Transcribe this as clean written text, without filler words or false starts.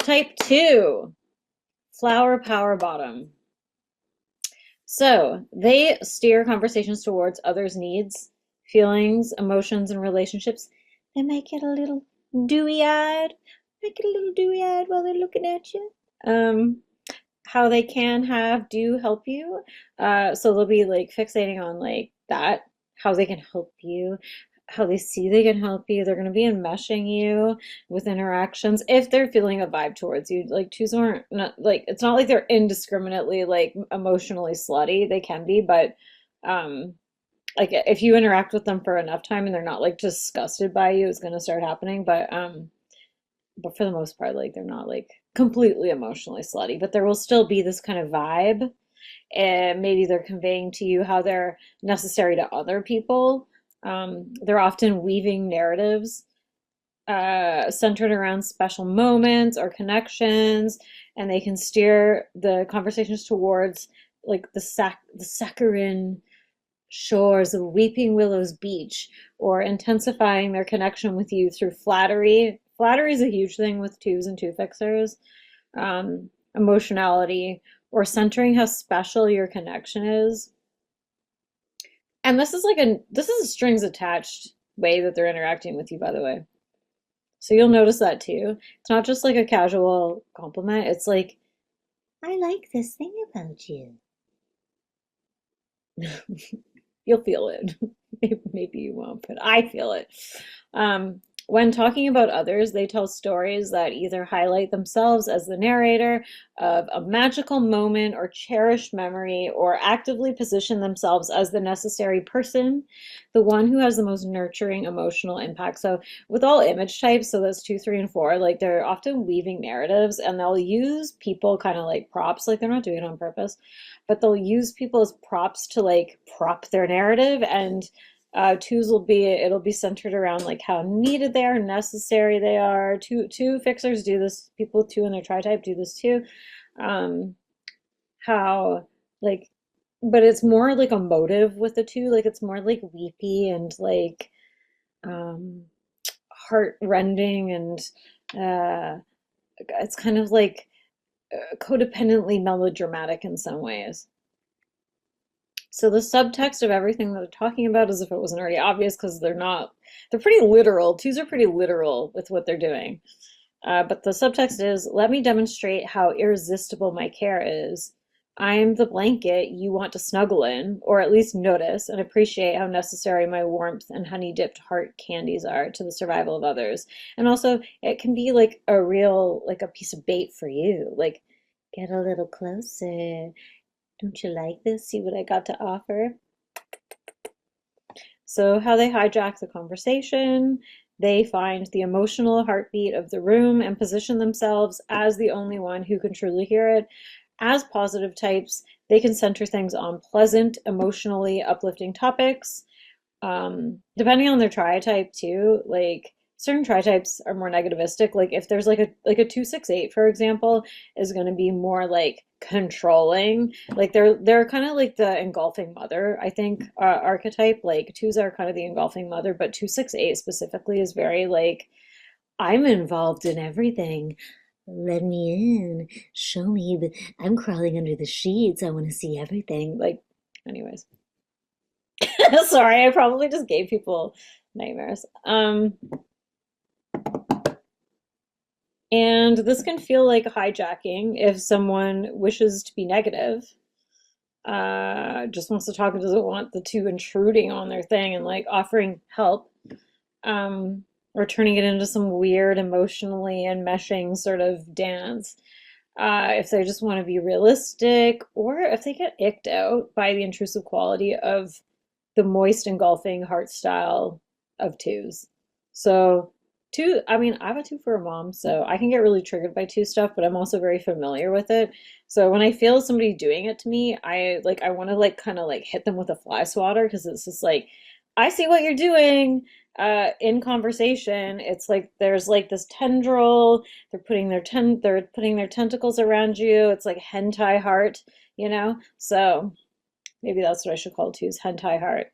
Type 2, flower power bottom. So they steer conversations towards others' needs, feelings, emotions, and relationships. They might get a little dewy-eyed, while they're looking at you. How they can have do help you. So they'll be like fixating on like that, how they can help you, how they see they can help you. They're going to be enmeshing you with interactions if they're feeling a vibe towards you. Like twos aren't not like it's not like they're indiscriminately like emotionally slutty. They can be, but um like if you interact with them for enough time and they're not like disgusted by you, it's going to start happening. But for the most part, like they're not like completely emotionally slutty, but there will still be this kind of vibe. And maybe they're conveying to you how they're necessary to other people. They're often weaving narratives centered around special moments or connections, and they can steer the conversations towards like the saccharine shores of Weeping Willows Beach, or intensifying their connection with you through flattery. Flattery is a huge thing with twos and two fixers. Emotionality, or centering how special your connection is. And this is a strings attached way that they're interacting with you, by the way. So you'll notice that too. It's not just like a casual compliment. It's like, I like this thing about you. You'll feel it. Maybe you won't, but I feel it. Um, when talking about others, they tell stories that either highlight themselves as the narrator of a magical moment or cherished memory, or actively position themselves as the necessary person, the one who has the most nurturing emotional impact. So with all image types, so that's 2, 3, and 4, like they're often weaving narratives, and they'll use people kind of like props, like they're not doing it on purpose, but they'll use people as props to like prop their narrative. And twos it'll be centered around like how needed they are, necessary they are. Two fixers do this. People with two in their tri-type do this too. Um, how like, but it's more like emotive with the two. Like it's more like weepy and like um, heart rending, and it's kind of like codependently melodramatic in some ways. So the subtext of everything that they're talking about, as if it wasn't already obvious, because they're not, they're pretty literal. Twos are pretty literal with what they're doing. But the subtext is, let me demonstrate how irresistible my care is. I'm the blanket you want to snuggle in, or at least notice and appreciate how necessary my warmth and honey-dipped heart candies are to the survival of others. And also, it can be like a real, like a piece of bait for you. Like, get a little closer. Don't you like this? See what I got to offer? So how they hijack the conversation, they find the emotional heartbeat of the room and position themselves as the only one who can truly hear it. As positive types, they can center things on pleasant, emotionally uplifting topics. Depending on their tri-type too, like certain tri-types are more negativistic. Like if there's like a 268, for example, is going to be more like controlling. Like they're kind of like the engulfing mother, I think, archetype. Like twos are kind of the engulfing mother, but 268 specifically is very like, I'm involved in everything. Let me in. Show me. I'm crawling under the sheets. I want to see everything. Like, anyways. Sorry, I probably just gave people nightmares. And this can feel like hijacking if someone wishes to be negative, just wants to talk and doesn't want the two intruding on their thing and like offering help, or turning it into some weird emotionally enmeshing sort of dance. If they just want to be realistic, or if they get icked out by the intrusive quality of the moist engulfing heart style of twos. So two, I mean, I have a two for a mom, so I can get really triggered by two stuff, but I'm also very familiar with it. So when I feel somebody doing it to me, I want to like kind of like hit them with a fly swatter, because it's just like, I see what you're doing. In conversation, it's like there's like this tendril. They're putting their tentacles around you. It's like hentai heart, you know. So maybe that's what I should call twos, hentai heart.